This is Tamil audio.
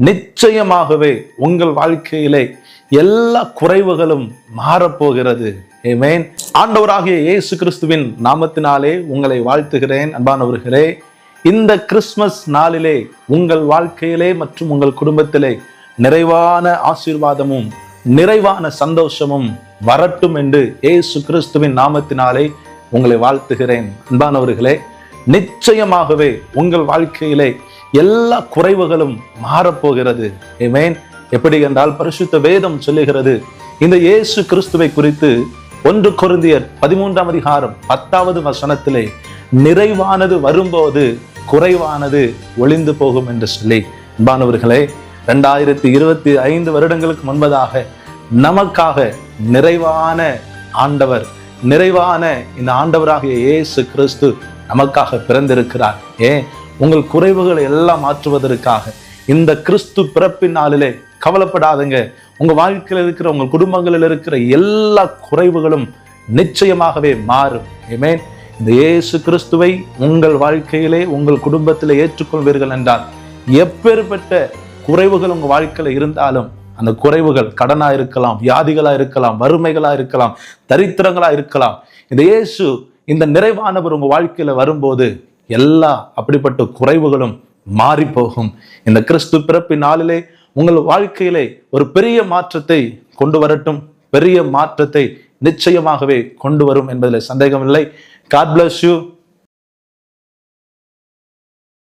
நிச்சயமாகவே உங்கள் வாழ்க்கையிலே எல்லா குறைவுகளும் மாறப்போகிறது. ஆமென். ஆண்டவராகிய இயேசு கிறிஸ்துவின் நாமத்தினாலே உங்களை வாழ்த்துகிறேன். அன்பானவர்களே, இந்த கிறிஸ்துமஸ் நாளிலே உங்கள் வாழ்க்கையிலே மற்றும் உங்கள் குடும்பத்திலே நிறைவான ஆசீர்வாதமும் நிறைவான சந்தோஷமும் வரட்டும் என்று இயேசு கிறிஸ்துவின் நாமத்தினாலே உங்களை வாழ்த்துகிறேன். அன்பானவர்களே, நிச்சயமாகவே உங்கள் வாழ்க்கையிலே எல்லா குறைவுகளும் மாறப்போகிறது. ஆமென். எப்படி என்றால், பரிசுத்த வேதம் சொல்லுகிறது, இந்த இயேசு கிறிஸ்துவை குறித்து 1 கொரிந்தியர் 13ஆம் அதிகாரம் 10வது வசனத்திலே, நிறைவானது வரும்போது குறைவானது ஒளிந்து போகும் என்று சொல்லி, அன்பானவர்களே, 2025 வருடங்களுக்கு முன்பதாக நமக்காக நிறைவான ஆண்டவர், நிறைவான இந்த ஆண்டவராகிய இயேசு கிறிஸ்து நமக்காக பிறந்திருக்கிறார். உங்கள் குறைவுகளை எல்லாம் மாற்றுவதற்காக இந்த கிறிஸ்து பிறப்பின் நாளிலே கவலைப்படாதங்க. உங்க வாழ்க்கையில் இருக்கிற, உங்கள் குடும்பங்களில் இருக்கிற எல்லா குறைவுகளும் நிச்சயமாகவே மாறும். ஆமென். இந்த இயேசு கிறிஸ்துவை உங்கள் வாழ்க்கையிலே, உங்கள் குடும்பத்திலே ஏற்றுக்கொள்வீர்கள் என்றால், எப்பேற்பட்ட குறைவுகள் உங்க வாழ்க்கையில இருந்தாலும், அந்த குறைவுகள் கடனா இருக்கலாம், வியாதிகளா இருக்கலாம், வறுமைகளா இருக்கலாம், தரித்திரங்களா இருக்கலாம், இந்த இயேசு, இந்த நிறைவானவர் உங்க வாழ்க்கையில வரும்போது எல்லா அப்படிப்பட்ட குறைவுகளும் மாறி போகும். இந்த கிறிஸ்து பிறப்பின் நாளிலே உங்கள் வாழ்க்கையிலே ஒரு பெரிய மாற்றத்தை கொண்டு வரட்டும். பெரிய மாற்றத்தை நிச்சயமாகவே கொண்டு வரும் என்பதில் சந்தேகம் இல்லை. God bless you.